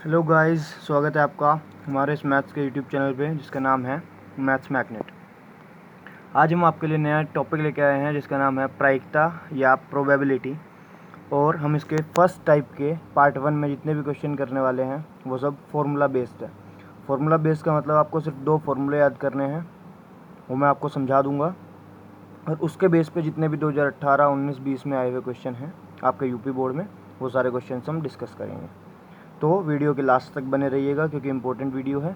Hello guys, स्वागत है आपका हमारे इस मैथ्स के यूट्यूब चैनल पे जिसका नाम है मैथ्स मैग्नेट। आज हम आपके लिए नया टॉपिक लेके आए हैं जिसका नाम है प्रायिकता या प्रोबेबिलिटी। और हम इसके फर्स्ट टाइप के पार्ट 1 में जितने भी क्वेश्चन करने वाले हैं वो सब फार्मूला बेस्ड है। फार्मूला बेस्ड का मतलब आपको सिर्फ 2 फार्मूले याद करने हैं, वो मैं आपको समझा दूँगा। और उसके बेस पे जितने भी 2018, 19, 20 में आए हुए क्वेश्चन हैं आपके यूपी बोर्ड में, वो सारे क्वेश्चन हम डिस्कस करेंगे। तो वीडियो के लास्ट तक बने रहिएगा क्योंकि इम्पोर्टेंट वीडियो है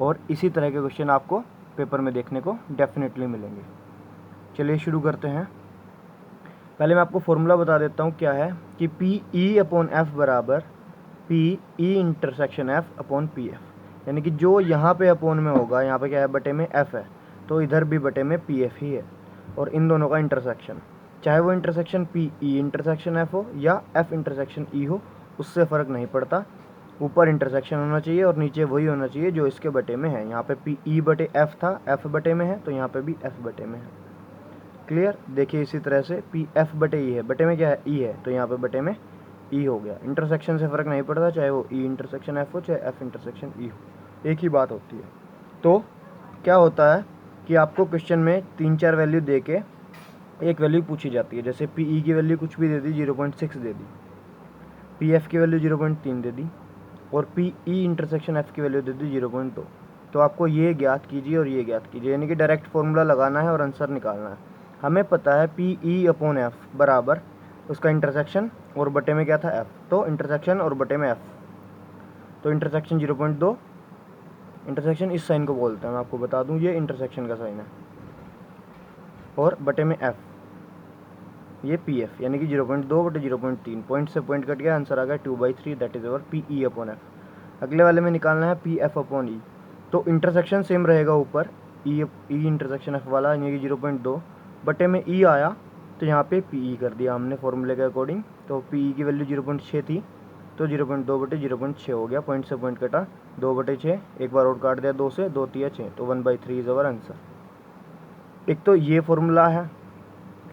और इसी तरह के क्वेश्चन आपको पेपर में देखने को डेफिनेटली मिलेंगे। चलिए शुरू करते हैं। पहले मैं आपको फॉर्मूला बता देता हूँ क्या है कि पी ई अपॉन एफ बराबर P E intersection F upon P F, यानी कि जो यहाँ पे अपॉन में होगा, यहाँ पे क्या है, बटे में एफ है, तो इधर भी बटे में पी एफ ही है। और इन दोनों का इंटरसेक्शन, चाहे वो intersection P E intersection F हो या एफ इंटरसेक्शन ई हो, उससे फ़र्क नहीं पड़ता। ऊपर इंटरसेक्शन होना चाहिए और नीचे वही होना चाहिए जो इसके बटे में है। यहाँ पे पी ई बटे एफ था, एफ बटे में है, तो यहाँ पे भी एफ बटे में है। क्लियर? देखिए इसी तरह से पी एफ बटे ई है, बटे में क्या है, ई है, तो यहाँ पे बटे में ई हो गया। इंटरसेक्शन से फ़र्क नहीं पड़ता, चाहे वो ई इंटरसेक्शन एफ हो चाहे एफ इंटरसेक्शन ई हो, एक ही बात होती है। तो क्या होता है कि आपको क्वेश्चन में 3-4 वैल्यू दे के एक वैल्यू पूछी जाती है। जैसे पी ई की वैल्यू कुछ भी दे दी, 0.6 दे दी, पी एफ की वैल्यू 0.3 दे दी और पी ई इंटरसेक्शन एफ की वैल्यू दे दी 0.2। तो आपको ये ज्ञात कीजिए और ये ज्ञात कीजिए, यानी कि डायरेक्ट फॉर्मूला लगाना है और आंसर निकालना है। हमें पता है पी ई अपॉन एफ बराबर उसका इंटरसेक्शन और बटे में क्या था, एफ, तो इंटरसेक्शन और बटे में एफ, तो इंटरसेक्शन 0.2। इंटरसेक्शन इस साइन को बोलते हैं, मैं आपको बता दूं, ये इंटरसेक्शन का साइन है, और बटे में एफ, ये पी एफ, यानी कि 0.2 बटे 0.3, पॉइंट से पॉइंट कट गया, आंसर आ गया 2/3, that is our P E upon F. अगले वाले में निकालना है पी एफ अपॉन ई, तो इंटरसेक्शन सेम रहेगा ऊपर, ई इंटरसेक्शन एफ वाला, यानी कि 0.2 बटे में ई आया, तो यहाँ पे पी ई कर दिया हमने फॉर्मूले के अकॉर्डिंग। तो पी ई की वैल्यू 0.6 थी, तो 0.2 बटे 0.6 हो गया, पॉइंट से पॉइंट कटा, 2/6, एक बार और काट दिया 2 से, 2 तिया 6, तो 1/3 इज अवर आंसर। एक तो ये फॉर्मूला है।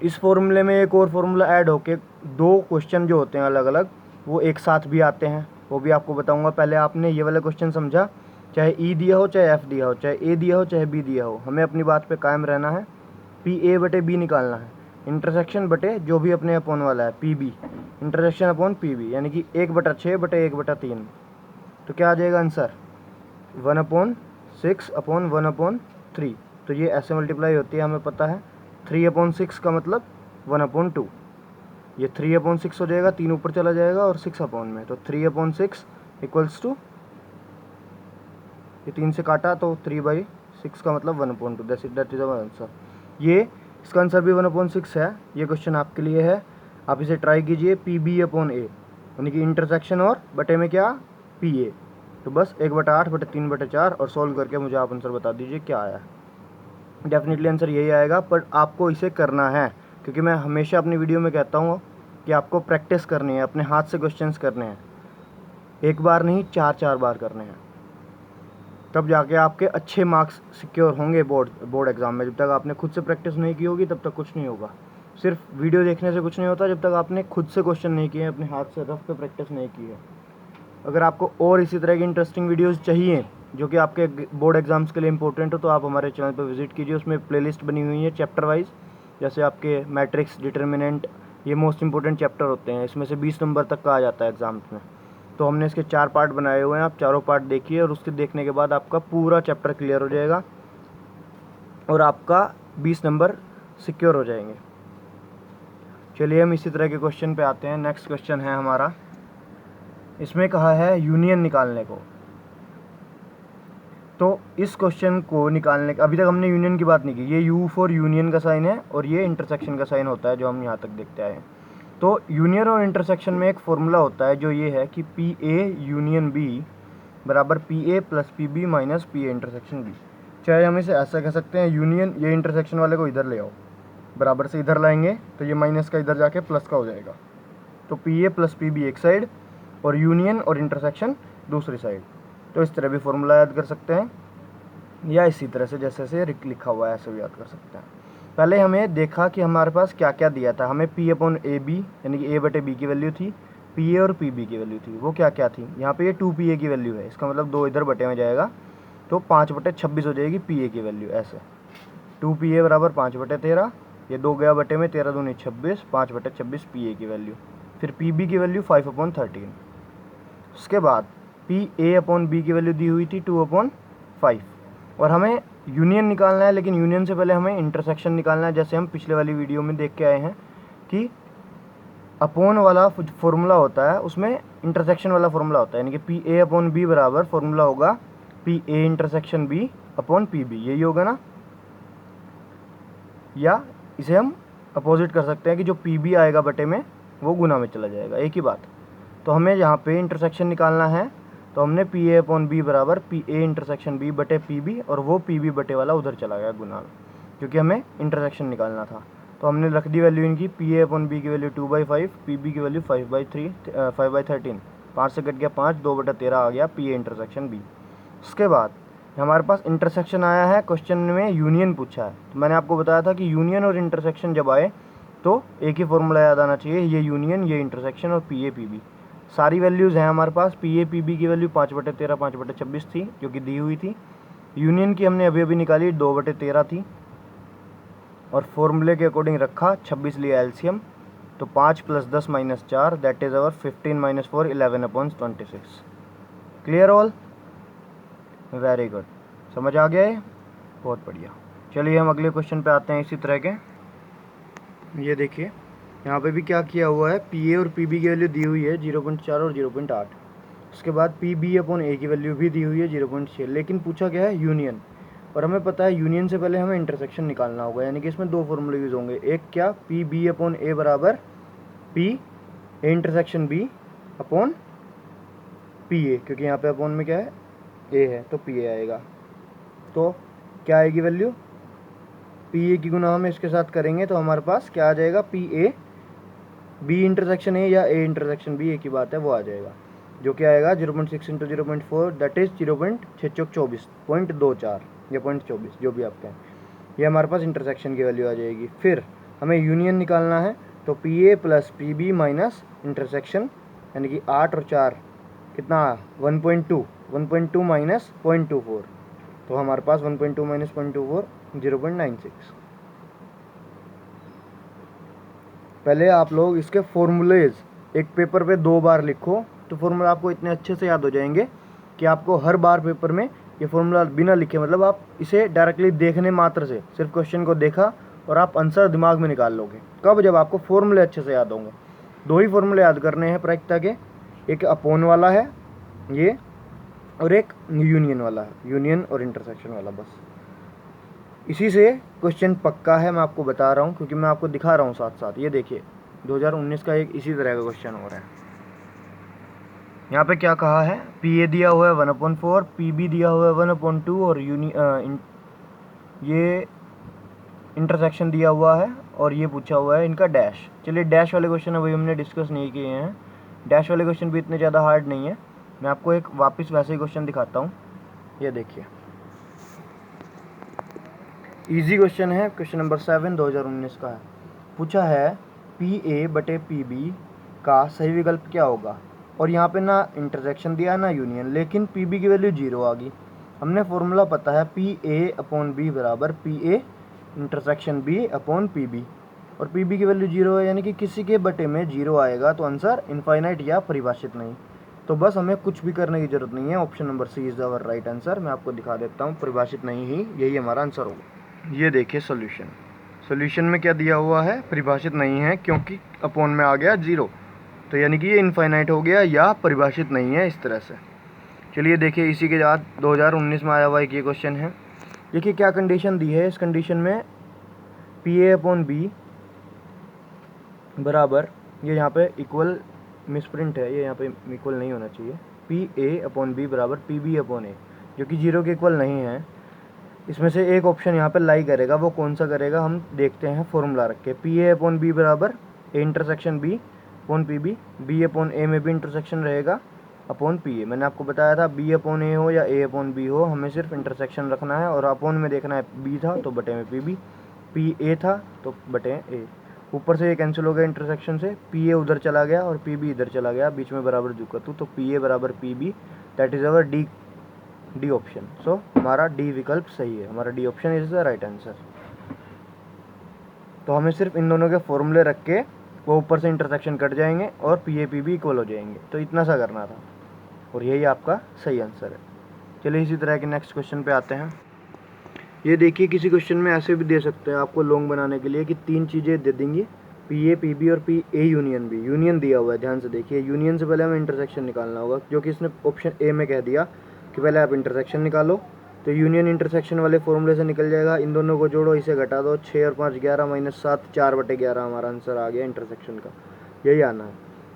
इस फॉर्मूले में एक और फॉर्मूला ऐड होके 2 क्वेश्चन जो होते हैं अलग अलग, वो एक साथ भी आते हैं, वो भी आपको बताऊंगा। पहले आपने ये वाला क्वेश्चन समझा, चाहे ई दिया हो चाहे एफ दिया हो, चाहे ए दिया हो चाहे बी दिया हो, हमें अपनी बात पे कायम रहना है। पी ए बटे बी निकालना है, इंटरसेक्शन बटे जो भी अपने अपॉन वाला है P B, intersection upon P B, यानी कि 1/6 बटे 1/3। तो क्या आ जाएगा आंसर, 1/6 अपॉन 1/3। तो ये ऐसे मल्टीप्लाई होती है, हमें पता है। 3/6 का मतलब 1/2, ये 3/6 हो जाएगा, 3 ऊपर चला जाएगा और 6 अपॉन में, तो 3/6 इक्वल्स टू, ये 3 से काटा तो 3/6 का मतलब 1/2, दैट इज अवर आंसर। ये इसका आंसर भी 1/6 है। ये क्वेश्चन आपके लिए है, आप इसे ट्राई कीजिए। पी बी अपॉन ए, यानी कि इंटरसेक्शन और बटे में क्या, पी ए, तो बस 1/8 बटे 3/4, और सॉल्व करके मुझे आप आंसर बता दीजिए क्या आया। डेफिनेटली आंसर यही आएगा, पर आपको इसे करना है, क्योंकि मैं हमेशा अपनी वीडियो में कहता हूँ कि आपको प्रैक्टिस करनी है, अपने हाथ से क्वेश्चंस करने हैं, एक बार नहीं 4-4 बार करने हैं, तब जाके आपके अच्छे मार्क्स सिक्योर होंगे बोर्ड एग्जाम में। जब तक आपने खुद से प्रैक्टिस नहीं की होगी तब तक कुछ नहीं होगा। सिर्फ वीडियो देखने से कुछ नहीं होता जब तक आपने खुद से क्वेश्चन नहीं किए, अपने हाथ से रफ पे प्रैक्टिस नहीं की है। अगर आपको और इसी तरह की इंटरेस्टिंग वीडियोस चाहिए जो कि आपके बोर्ड एग्जाम्स के लिए इंपॉर्टेंट हो, तो आप हमारे चैनल पर विजिट कीजिए। उसमें प्लेलिस्ट बनी हुई है चैप्टर वाइज, जैसे आपके मैट्रिक्स, डिटर्मिनेंट, ये मोस्ट इंपॉर्टेंट चैप्टर होते हैं, इसमें से 20 नंबर तक का आ जाता है एग्जाम्स में। तो हमने इसके 4 पार्ट बनाए हुए हैं, आप चारों पार्ट देखिए और उसके देखने के बाद आपका पूरा चैप्टर क्लियर हो जाएगा और आपका 20 नंबर सिक्योर हो जाएंगे। चलिए हम इसी तरह के क्वेश्चन पे आते हैं। नेक्स्ट क्वेश्चन है हमारा, इसमें कहा है यूनियन निकालने को। तो इस क्वेश्चन को निकालने का, अभी तक हमने यूनियन की बात नहीं की, ये यू फॉर यूनियन का साइन है और ये इंटरसेक्शन का साइन होता है जो हम यहाँ तक देखते आए हैं। तो यूनियन और इंटरसेक्शन में एक फॉर्मूला होता है जो ये है कि पी ए यूनियन बी बराबर P A plus P B minus P A intersection B. चाहे हम इसे ऐसा कह सकते हैं, यूनियन, ये इंटरसेक्शन वाले को इधर ले आओ, बराबर से इधर लाएंगे तो ये माइनस का इधर जाके प्लस का हो जाएगा, तो P A plus P B एक साइड और यूनियन और इंटरसेक्शन दूसरी साइड। तो इस तरह भी फॉर्मूला याद कर सकते हैं, या इसी तरह से जैसे से लिखा हुआ है ऐसे भी याद कर सकते हैं। पहले हमें देखा कि हमारे पास क्या क्या दिया था। हमें पी अपॉन ए बी, यानी कि ए बटे बी की वैल्यू थी, पी ए और पी बी की वैल्यू थी, वो क्या क्या थी। यहाँ पे ये 2 PA की वैल्यू है, इसका मतलब 2 इधर बटे में जाएगा तो 5/26 हो जाएगी पी ए की वैल्यू। ऐसे 2 PA बराबर 5/13, ये 2 गया बटे में, 13 दूनी 26, 5/26 पी ए की वैल्यू। फिर पी बी की वैल्यू 5/13। उसके बाद पी ए अपॉन बी की वैल्यू दी हुई थी 2/5, और हमें यूनियन निकालना है, लेकिन यूनियन से पहले हमें इंटरसेक्शन निकालना है। जैसे हम पिछले वाली वीडियो में देख के आए हैं कि अपोन वाला फॉर्मूला होता है, उसमें इंटरसेक्शन वाला फॉर्मूला होता है, यानी कि पी ए अपॉन बी बराबर फॉर्मूला होगा P A intersection B upon P B, यही होगा ना। या इसे हम अपोजिट कर सकते हैं कि जो पी बी आएगा बटे में वो गुना में चला जाएगा, एक ही बात। तो हमें यहाँ पे इंटरसेक्शन निकालना है, तो हमने पी ए अपॉन बी बराबर पी ए इंटरसेक्शन बी बटे पी बी, और वो पी बी बटे वाला उधर चला गया गुना में, क्योंकि हमें इंटरसेक्शन निकालना था। तो हमने रख दी वैल्यू इनकी, पी ए अपॉन बी की वैल्यू 2/5, पी बी की वैल्यू 5/13, 5 से कट गया 5, 2/13 आ गया पी ए इंटरसेक्शन बी। उसके बाद हमारे पास इंटरसेक्शन आया है, क्वेश्चन में यूनियन पूछा है। तो मैंने आपको बताया था कि यूनियन और इंटरसेक्शन जब आए तो एक ही फॉर्मूला याद आना चाहिए, ये यूनियन, ये इंटरसेक्शन, और पी ए पी बी। सारी वैल्यूज़ हैं हमारे पास। पी ए पी बी की वैल्यू 5/13, 5/26 थी, जो कि दी हुई थी। यूनियन की हमने अभी अभी निकाली, 2/13 थी, और फॉर्मूले के अकॉर्डिंग रखा, 26 लिया एलसीएम, तो 5 + 10 - 4 that is our 15 - 4 11/26। Clear all? Very good, समझ आ गया है, बहुत बढ़िया। चलिए हम अगले क्वेश्चन पे आते हैं इसी तरह के। ये देखिए यहाँ पे भी क्या किया हुआ है, पी ए और पी बी की वैल्यू दी हुई है 0.4 और 0.8। उसके बाद पी बी अपॉन ए की वैल्यू भी दी हुई है 0.6, लेकिन पूछा गया है यूनियन, और हमें पता है यूनियन से पहले हमें इंटरसेक्शन निकालना होगा, यानी कि इसमें दो फॉर्मूले यूज़ होंगे। एक क्या, पी बी अपॉन ए बराबर P A intersection B upon P A, क्योंकि यहाँ पे अपॉन में क्या है, ए है, तो पी ए आएगा। तो क्या आएगी वैल्यू, पी ए की गुना हम इसके साथ करेंगे तो हमारे पास क्या आ जाएगा, P A B intersection A या ए इंटरसेक्शन बी, एक ही बात है, वो आ जाएगा, जो कि आएगा 0.6 × 0.4 दैट इज़ 0.24 या 0.24, जो भी आप कहें। ये हमारे पास इंटरसेक्शन की वैल्यू आ जाएगी। फिर हमें यूनियन निकालना है, तो P A plus P B minus intersection, यानी कि 8 और 4 कितना, 1.2, 1.2 माइनस 0.24, तो हमारे पास 1.2 माइनस 0.24 0.96। पहले आप लोग इसके फॉर्मूलेज एक पेपर पे 2 बार लिखो, तो फॉर्मूला आपको इतने अच्छे से याद हो जाएंगे कि आपको हर बार पेपर में ये फॉर्मूला बिना लिखे, मतलब आप इसे डायरेक्टली देखने मात्र से, सिर्फ क्वेश्चन को देखा और आप आंसर दिमाग में निकाल लोगे। कब, जब आपको फॉर्मूले अच्छे से याद होंगे। 2 ही फॉर्मूले याद करने हैं प्रायिकता के, एक अपोन वाला है ये, और एक यूनियन वाला है, यूनियन और इंटरसेक्शन वाला, बस इसी से क्वेश्चन पक्का है। मैं आपको बता रहा हूँ क्योंकि मैं आपको दिखा रहा हूँ साथ साथ। ये देखिए 2019 का एक इसी तरह का क्वेश्चन हो रहा है। यहाँ पे क्या कहा है, पी ए दिया हुआ है 1/4, पी बी दिया हुआ है 1/2, और ये इंटरसेक्शन दिया हुआ है, और ये पूछा हुआ है इनका डैश। चलिए डैश वाले क्वेश्चन अभी हमने डिस्कस नहीं किए हैं, डैश वाले क्वेश्चन भी इतने ज़्यादा हार्ड नहीं है। मैं आपको एक वापस वैसे ही क्वेश्चन दिखाता हूँ। ये देखिए इजी क्वेश्चन है, क्वेश्चन नंबर 7 2019 का है। पूछा है पी ए बटे पी बी का सही विकल्प क्या होगा, और यहाँ पे ना इंटरसेक्शन दिया ना यूनियन, लेकिन पी बी की वैल्यू 0 आ गई। हमने फॉर्मूला पता है पी ए अपॉन बी बराबर P A intersection B upon P B, और पी बी की वैल्यू 0 है, यानी कि किसी के बटे में 0 आएगा तो आंसर इनफाइनाइट या परिभाषित नहीं। तो बस हमें कुछ भी करने की जरूरत नहीं है, option number C is our right answer. मैं आपको दिखा देता हूँ, परिभाषित नहीं ही यही हमारा आंसर होगा। ये देखिए सॉल्यूशन में क्या दिया हुआ है, परिभाषित नहीं है, क्योंकि अपॉन में आ गया 0, तो यानी कि ये इनफाइनाइट हो गया या परिभाषित नहीं है, इस तरह से। चलिए देखिए इसी के बाद 2019 में आया हुआ एक ये क्वेश्चन है। देखिए क्या कंडीशन दी है, इस कंडीशन में पी ए अपॉन बी बराबर, ये यहाँ पे इक्वल मिसप्रिंट है, ये यहाँ पे इक्वल नहीं होना चाहिए, पी ए अपॉन बी बराबर पी बी अपॉन ए, जो कि 0 के इक्वल नहीं है। इसमें से एक ऑप्शन यहाँ पे लाई करेगा, वो कौन सा करेगा हम देखते हैं फॉर्मूला रख के। पी ए अपॉन बी बराबर A intersection B upon P B, B upon A में भी इंटरसेक्शन रहेगा अपॉन पी ए। मैंने आपको बताया था बी अपॉन ए हो या ए अपॉन बी हो, हमें सिर्फ इंटरसेक्शन रखना है, और अपॉन में देखना है बी था तो बटे में पी बी, पी ए था तो बटे ए। ऊपर से ये कैंसिल हो गया इंटरसेक्शन से, पी ए उधर चला गया और पी बी इधर चला गया, बीच में बराबर झुका तो पी ए बराबर P B, that is our D option. So हमारा डी विकल्प सही है, हमारा D option is the right answer. तो हमें सिर्फ इन दोनों के फॉर्मूले रख के वो ऊपर से इंटरसेक्शन कट जाएंगे और P A P B equal हो जाएंगे, तो इतना सा करना था और यही आपका सही आंसर है। चलिए इसी तरह के नेक्स्ट क्वेश्चन पे आते हैं। ये देखिए किसी क्वेश्चन में ऐसे भी दे सकते हैं आपको लॉन्ग बनाने के लिए कि 3 चीज़ें दे देंगी, पी ए पी बी और P A union B. Union दिया हुआ है, ध्यान से देखिए, यूनियन से पहले हमें इंटरसेक्शन निकालना होगा, जो कि इसने ऑप्शन ए में कह दिया कि पहले आप इंटरसेक्शन निकालो। तो यूनियन इंटरसेक्शन वाले फॉर्मूले से निकल जाएगा, इन दोनों को जोड़ो, इसे घटा दो, 6 और 5 11 माइनस 7 4/11 हमारा आंसर आ गया इंटरसेक्शन का, यही आना है।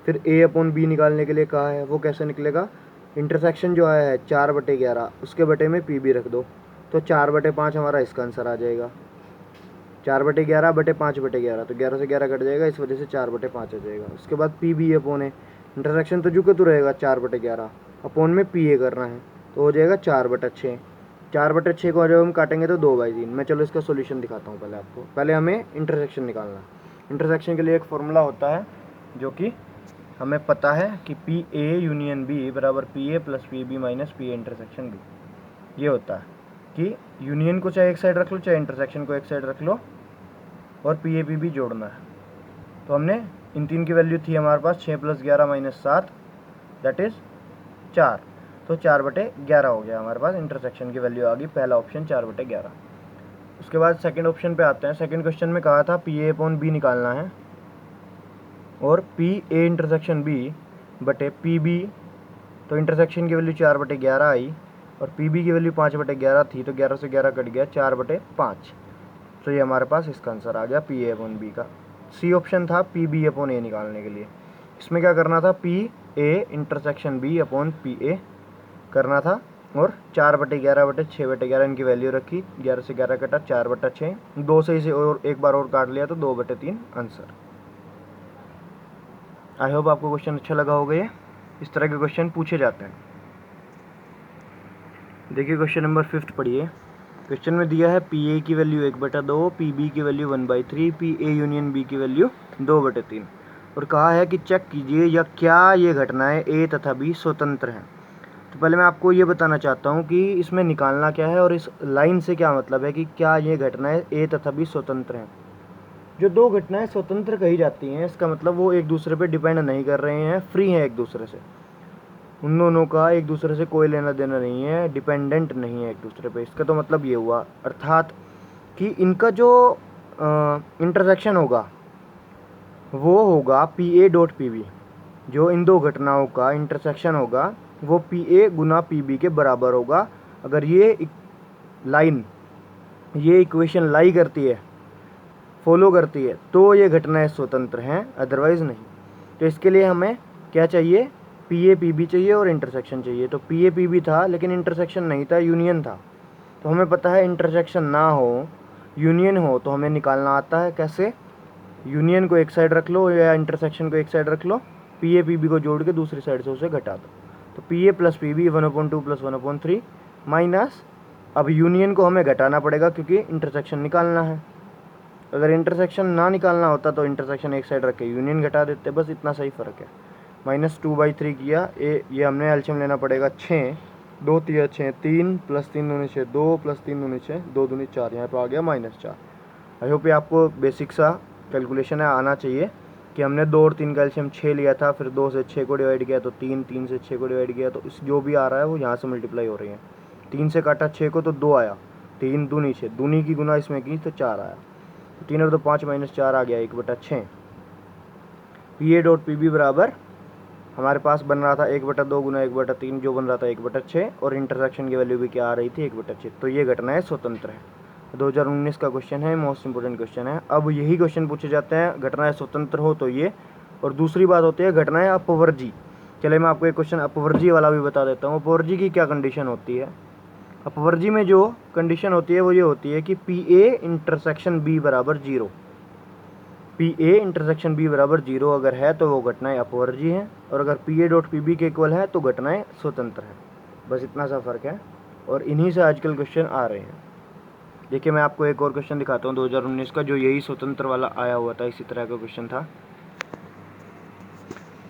फिर ए अपॉन बी निकालने के लिए कहा है, वो कैसे निकलेगा, इंटरसेक्शन जो आया है 4/11 उसके बटे में पी बी रख दो, तो 4/5 हमारा इसका आंसर आ जाएगा। 4/11 बटे 5/11, तो 11 से 11 कट जाएगा, इस वजह से 4/5 आ जाएगा। उसके बाद पी बी अपॉन है, इंटरसेक्शन तो झुके तो रहेगा 4/11, अपॉन में पी ए करना है, तो हो जाएगा 4/6। 4/6 को जब हम काटेंगे तो 2/3। मैं चलो इसका सोल्यूशन दिखाता हूँ पहले आपको। पहले हमें इंटरसेक्शन निकालना है। इंटरसेक्शन के लिए एक फॉर्मूला होता है जो कि हमें पता है कि पी ए यूनियन बी बराबर P A plus P B minus P A intersection B. ये होता है कि यूनियन को चाहे एक साइड रख लो, चाहे इंटरसेक्शन को एक साइड रख लो, और पी ए पी बी जोड़ना है। तो हमने इन 3 की वैल्यू थी हमारे पास 6 + 11 - 7 दैट इज़ 4, तो 4/11 हो गया हमारे पास, इंटरसेक्शन की वैल्यू आ गई, पहला ऑप्शन 4/11। उसके बाद सेकंड ऑप्शन पे आते हैं। सेकंड क्वेश्चन में कहा था पी ए अपॉन बी निकालना है और पी ए इंटरसेक्शन बी बटे पी बी, तो इंटरसेक्शन की वैल्यू 4/11 आई और पी बी की वैल्यू 5/11 थी, तो 11 से 11 कट गया, 4/5। तो ये हमारे पास इसका आंसर आ गया पी ए अपॉन बी का। सी ऑप्शन था पी बी अपॉन ए निकालने के लिए। इसमें क्या करना था, P A intersection B upon P A करना था और 4/11/6/11 इनकी वैल्यू रखी, 11 से 11 कटा, 4/6, 2 से इसे और एक बार और काट लिया तो 2/3 आंसर। आई होप आपको क्वेश्चन अच्छा लगा होगा। ये इस तरह के क्वेश्चन पूछे जाते हैं। देखिए क्वेश्चन नंबर 5 पढ़िए। क्वेश्चन में दिया है पी ए की वैल्यू 1/2, पी बी की value 1/3, P A union B की वैल्यू 2/3 और कहा है कि चेक कीजिए या क्या ये घटनाएं ए तथा बी स्वतंत्र हैं। तो पहले मैं आपको ये बताना चाहता हूँ कि इसमें निकालना क्या है और इस लाइन से क्या मतलब है कि क्या ये घटनाएं ए तथा बी स्वतंत्र हैं। जो 2 घटनाएं स्वतंत्र कही जाती हैं, इसका मतलब वो एक दूसरे पे डिपेंड नहीं कर रहे हैं, फ्री हैं एक दूसरे से। उन दोनों का एक दूसरे से कोई लेना देना नहीं है, डिपेंडेंट नहीं है एक दूसरे पे। इसका तो मतलब ये हुआ, अर्थात कि इनका जो इंटरसेक्शन होगा वो होगा P A dot P B. जो इन 2 घटनाओं का इंटरसेक्शन होगा वो पी ए गुना पी बी के बराबर होगा। अगर ये लाइन, ये इक्वेशन लाई करती है, फॉलो करती है, तो ये घटनाएं स्वतंत्र हैं, अदरवाइज़ नहीं। तो इसके लिए हमें क्या चाहिए, पी ए पी बी चाहिए और इंटरसेक्शन चाहिए। तो पी ए पी बी था लेकिन इंटरसेक्शन नहीं था, यूनियन था। तो हमें पता है इंटरसेक्शन ना हो, यूनियन हो, तो हमें निकालना आता है कैसे, यूनियन को एक साइड रख लो या इंटरसेक्शन को एक साइड रख लो, पी ए पी बी को जोड़ के दूसरी साइड से उसे घटा दो। तो P A plus P B 1/2 + 1/3 minus, अब यूनियन को हमें घटाना पड़ेगा क्योंकि इंटरसेक्शन निकालना है। अगर इंटरसेक्शन ना निकालना होता तो इंटरसेक्शन एक साइड रख के यूनियन घटा देते, बस इतना सही फ़र्क है। -2/3 किया, ये हमने एलसीएम लेना पड़ेगा 6, 2 × 6 3 + 3 × 6 2 + 3 × 6 2 दूनी 4, यहाँ पे आ गया -4। आई होप ये आपको बेसिक सा कैलकुलेशन है आना चाहिए कि हमने 2 और 3 का एलसीएम 6 लिया था, फिर 2 से 6 को डिवाइड किया तो 3, 3 से 6 को डिवाइड किया तो इस जो भी आ रहा है वो यहाँ से मल्टीप्लाई हो रही है। 3 से काटा 6 को तो 2 आया, 3 दूनी 6, दूनी की गुना इसमें की तो 4 आया, 3 और 2 5 -4 आ गया 1/6। P A dot P B बराबर हमारे पास बन रहा था 1/2 गुना 1/3 जो बन रहा था 1/6 और इंटरसेक्शन की वैल्यू भी क्या आ रही थी 1/6। तो ये घटनाएं स्वतंत्र है। 2019 का क्वेश्चन है, मोस्ट इंपोर्टेंट क्वेश्चन है। अब यही क्वेश्चन पूछे जाते हैं घटनाएं स्वतंत्र हो तो ये, और दूसरी बात होती है घटनाएं अपवर्जी। चले मैं आपको एक क्वेश्चन अपवर्जी वाला भी बता देता हूँ। अपवर्जी की क्या कंडीशन होती है, अपवर्जी में जो कंडीशन होती है वो ये होती है कि पी ए इंटरसेक्शन बी बराबर 0, पी ए इंटरसेक्शन बी बराबर 0 अगर है तो वो घटनाएं अपवर्जी हैं, और अगर P A dot P B के इक्वल है तो घटनाएं स्वतंत्र हैं। बस इतना सा फ़र्क है और इन्हीं से आजकल क्वेश्चन आ रहे हैं। देखिए मैं आपको एक और क्वेश्चन दिखाता हूँ 2019 का, जो यही स्वतंत्र वाला आया हुआ था, इसी तरह का क्वेश्चन था।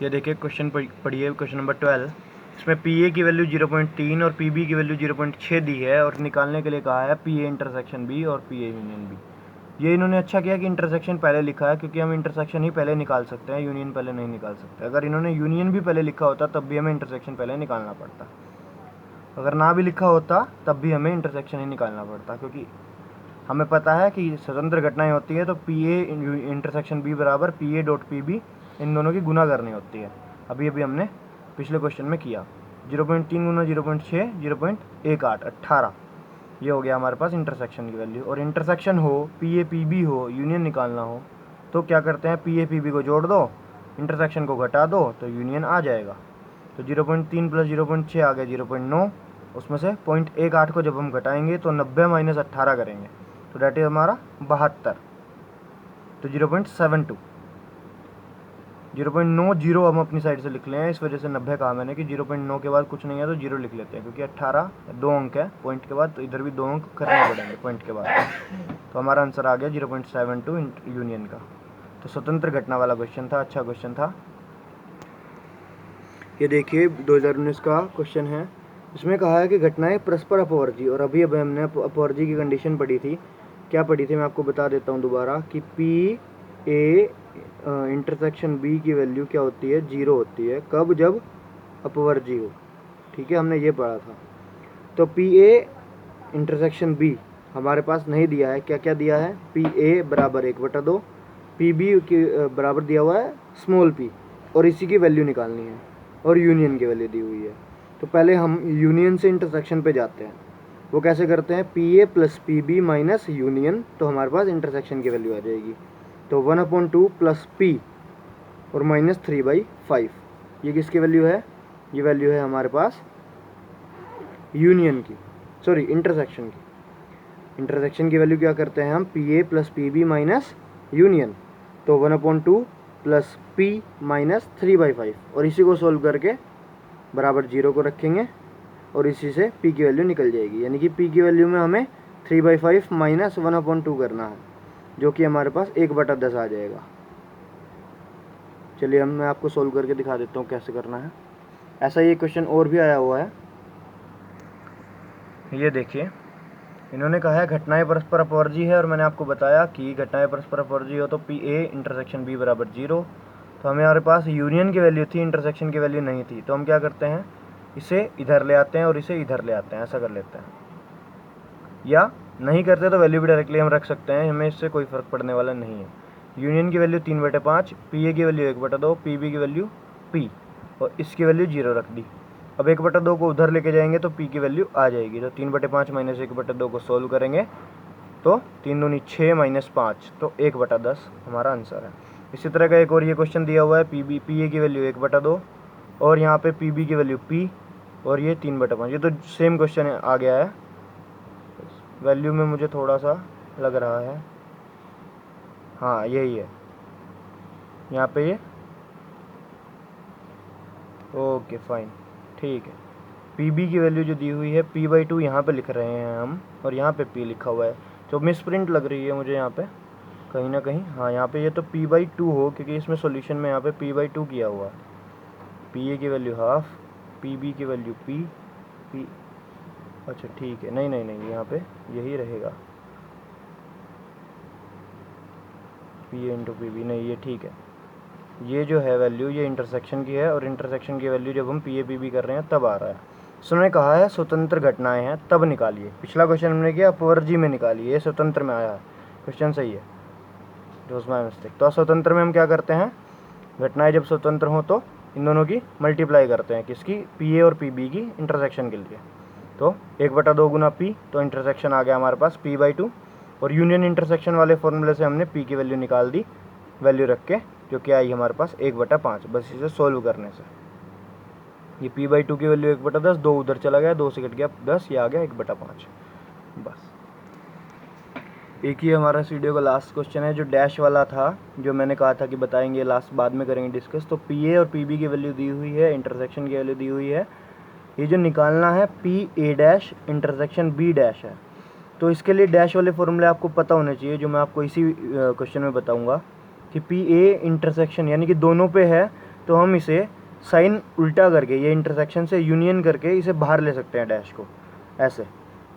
ये देखिए क्वेश्चन पढ़िए, क्वेश्चन नंबर 12। इसमें पी ए की वैल्यू 0.3 और पी बी की वैल्यू 0.6 दी है और निकालने के लिए कहा है पी ए इंटरसेक्शन बी और पी ए यूनियन बी। ये इन्होंने अच्छा किया कि इंटरसेक्शन पहले लिखा है, क्योंकि हम इंटरसेक्शन ही पहले निकाल सकते हैं, यूनियन पहले नहीं निकाल सकते। अगर इन्होंने यूनियन भी पहले लिखा होता तब भी हमें इंटरसेक्शन पहले निकालना पड़ता। अगर ना भी लिखा होता तब भी हमें इंटरसेक्शन ही निकालना पड़ता, क्योंकि हमें पता है कि स्वतंत्र घटनाएं होती है तो पी ए इंटरसेक्शन बी बराबर P A dot P B, इन दोनों की गुना करनी होती है। अभी हमने पिछले क्वेश्चन में किया। 0.3 गुना 0.6 0.18 18, ये हो गया हमारे पास इंटरसेक्शन की वैल्यू। और इंटरसेक्शन हो, पी ए पी बी हो, यूनियन निकालना हो तो क्या करते हैं, पी ए पी बी को जोड़ दो, इंटरसेक्शन को घटा दो तो यूनियन आ जाएगा। तो 0.3 प्लस 0.6 आ गया 0.9, उसमें से 0.18 को जब हम घटाएंगे तो 90 माइनस 18 करेंगे तो डेट इज हमारा 72। तो 0.72 0.90 हम अपनी साइड से लिख लें, इस वजह से 90 कहा मैंने कि 0.9 के बाद कुछ नहीं है तो 0 लिख लेते हैं, क्योंकि 18 2 अंक है पॉइंट के बाद, तो इधर भी 2 अंक करने पड़ेंगे पॉइंट के बाद। तो हमारा आंसर आ गया 0.72 यूनियन का। तो स्वतंत्र घटना वाला क्वेश्चन था, अच्छा क्वेश्चन था। ये देखिए 2019 का क्वेश्चन है। इसमें कहा है कि घटनाएं परस्पर अपवर्जी, और अभी हमने अपवर्जी की कंडीशन पढ़ी थी। क्या पढ़ी थी मैं आपको बता देता हूँ दोबारा कि पी ए इंटरसेक्शन बी की वैल्यू क्या होती है, 0 होती है। कब? जब अपवर्जी हो। ठीक है, हमने ये पढ़ा था। तो पी ए इंटरसेक्शन बी हमारे पास नहीं दिया है। क्या क्या दिया है? पी ए बराबर 1/2, पी बी की बराबर दिया हुआ है स्मॉल पी, और इसी की वैल्यू निकालनी है, और यूनियन की वैल्यू दी हुई है। तो पहले हम यूनियन से इंटरसेक्शन पे जाते हैं। वो कैसे करते हैं? P A plus P B minus union, तो हमारे पास इंटरसेक्शन की वैल्यू आ जाएगी। तो 1/2 प्लस पी और माइनस 3/5, ये किसकी वैल्यू है? ये वैल्यू है हमारे पास यूनियन की, सॉरी इंटरसेक्शन की। इंटरसेक्शन की वैल्यू क्या करते हैं हम? P A plus P B minus union, तो 1/2 प्लस पी माइनस 3/5, और इसी को सोल्व करके बराबर 0 को रखेंगे और इसी से p की वैल्यू निकल जाएगी। यानी कि p की वैल्यू में हमें 3/5 माइनस 1/2 करना है, जो कि हमारे पास 1/10 आ जाएगा। चलिए मैं आपको सोल्व करके दिखा देता हूँ कैसे करना है। ऐसा ये क्वेश्चन और भी आया हुआ है। ये देखिए इन्होंने कहा है घटनाएं परस्पर अपवर्जी है, और मैंने आपको बताया कि घटनाएं परस्पर अपवर्जी हो तो पी ए इंटरसेक्शन बी बराबर 0। तो हमारे पास यूनियन की वैल्यू थी, इंटरसेक्शन की वैल्यू नहीं थी। तो हम क्या करते हैं, इसे इधर ले आते हैं और इसे इधर ले आते हैं, ऐसा कर लेते हैं। या नहीं करते तो वैल्यू भी डायरेक्टली हम रख सकते हैं, हमें इससे कोई फ़र्क पड़ने वाला नहीं है। यूनियन की वैल्यू 3/5, पी ए की वैल्यू 1/2, पी बी की वैल्यू p, और इसकी वैल्यू 0 रख दी। अब 1/2 को उधर लेके जाएंगे तो p की वैल्यू आ जाएगी। तो 3/5 माइनस 1/2 को सोल्व करेंगे तो 3 दूनी 6 माइनस 5, तो 1/10 हमारा आंसर है। इसी तरह का एक और ये क्वेश्चन दिया हुआ है, पी ए की वैल्यू 1/2 और यहाँ पे पी बी की वैल्यू p, और ये 3/5। ये तो सेम क्वेश्चन आ गया है, वैल्यू में मुझे थोड़ा सा लग रहा है, हाँ यही है यहाँ पे ये। ओके फाइन, ठीक है। पी बी की वैल्यू जो दी हुई है p/2 यहाँ पे लिख रहे हैं हम, और यहाँ पे p लिखा हुआ है, जो मिसप्रिंट लग रही है मुझे यहाँ पे कहीं ना कहीं। हाँ यहाँ पे ये तो p/2 हो, क्योंकि इसमें सॉल्यूशन में यहाँ पे p/2 किया हुआ है। पी ए की वैल्यू हाफ, पी बी की वैल्यू p, अच्छा ठीक है, नहीं नहीं नहीं यहाँ पे यही रहेगा, P A into P B, नहीं ये ठीक है। ये जो है वैल्यू ये इंटरसेक्शन की है, और इंटरसेक्शन की वैल्यू जब हम पी ए पी बी कर रहे हैं तब आ रहा है। उसने कहा है स्वतंत्र घटनाएं हैं तब निकालिए। पिछला क्वेश्चन हमने किया अपवर्जी में निकालिए, ये स्वतंत्र में आया है, क्वेश्चन सही है, दोस्त माय मिस्टेक। तो स्वतंत्र में हम क्या करते हैं, घटनाएं जब स्वतंत्र हों तो इन दोनों की मल्टीप्लाई करते हैं, किसकी? पी ए और पी बी की इंटरसेक्शन के लिए। तो 1/2 गुना p, तो इंटरसेक्शन आ गया हमारे पास p/2, और यूनियन इंटरसेक्शन वाले फॉर्मूले से हमने p की वैल्यू निकाल दी, वैल्यू रख के, जो कि आई हमारे पास 1/5, बस इसे सोल्व करने से। ये p/2 की वैल्यू 1/10, 2 उधर चला गया, 2 से कट गया 10, ये आ गया 1/5। बस एक ही हमारा इस वीडियो का लास्ट क्वेश्चन है, जो डैश वाला था, जो मैंने कहा था कि बताएंगे लास्ट, बाद में करेंगे डिस्कस। तो पी ए और पी बी की वैल्यू दी हुई है, इंटरसेक्शन की वैल्यू दी हुई है। ये जो निकालना है P A dash intersection B dash है, तो इसके लिए डैश वाले फॉर्मूले आपको पता होने चाहिए, जो मैं आपको इसी क्वेश्चन में बताऊंगा कि पी ए इंटरसेक्शन यानी कि दोनों पे है, तो हम इसे साइन उल्टा करके, ये इंटरसेक्शन से यूनियन करके इसे बाहर ले सकते हैं डैश को, ऐसे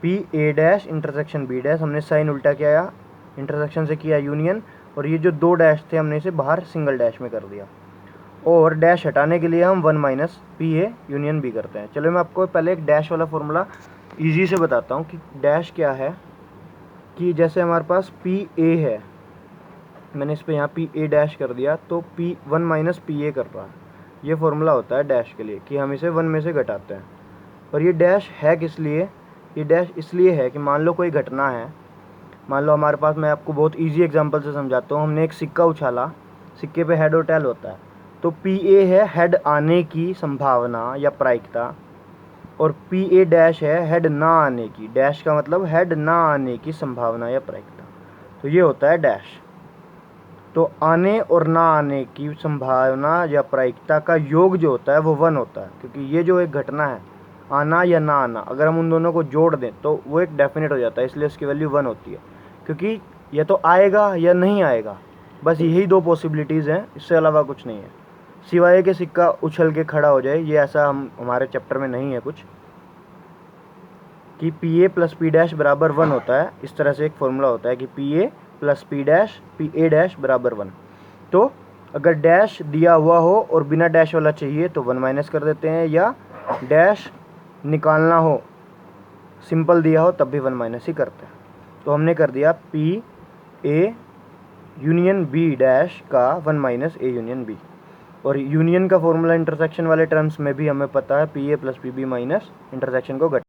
P A dash intersection B dash, हमने साइन उल्टा किया, इंटरसेक्शन से किया यूनियन, और ये जो दो डैश थे हमने इसे बाहर सिंगल डैश में कर दिया। और डैश हटाने के लिए हम 1 minus P A union B करते हैं। चलो मैं आपको पहले एक डैश वाला फॉर्मूला ईजी से बताता हूँ कि डैश क्या है। कि जैसे हमारे पास पी ए है, मैंने इस पर यहाँ पी ए डैश कर दिया, तो पी 1 माइनस पी ए कर रहा है, ये फॉर्मूला होता है डैश के लिए कि हम इसे 1 में से घटाते हैं। और ये डैश है किस लिए, ये डैश इसलिए है कि मान लो कोई घटना है, मान लो हमारे पास, मैं आपको बहुत इजी एग्जांपल से समझाता हूँ, हमने एक सिक्का उछाला, सिक्के पे हेड और टेल होता है, तो पी ए है हेड आने की संभावना या प्रायिकता, और पी ए डैश है हेड ना आने की, डैश का मतलब हेड ना आने की संभावना या प्रायिकता, तो ये होता है डैश। तो आने और ना आने की संभावना या प्रायिकता का योग जो होता है वो 1 होता है, क्योंकि ये जो एक घटना है आना या ना आना, अगर हम उन दोनों को जोड़ दें तो वो एक डेफिनेट हो जाता है, इसलिए उसकी वैल्यू 1 होती है, क्योंकि या तो आएगा या नहीं आएगा, बस यही दो पॉसिबिलिटीज़ हैं, इससे अलावा कुछ नहीं है, सिवाय कि सिक्का उछल के खड़ा हो जाए, ये ऐसा हमारे चैप्टर में नहीं है कुछ, कि P A plus P dash बराबर 1 होता है। इस तरह से एक फॉर्मूला होता है कि P A plus P A dash बराबर 1। तो अगर डैश दिया हुआ हो और बिना डैश वाला चाहिए तो 1 माइनस कर देते हैं, या डैश निकालना हो, सिंपल दिया हो तब भी 1 माइनस ही करते हैं। तो हमने कर दिया P A union B dash का 1 माइनस ए यूनियन बी, और यूनियन का फॉर्मूला इंटरसेक्शन वाले टर्म्स में भी हमें पता है, P A plus P B minus intersection को घटा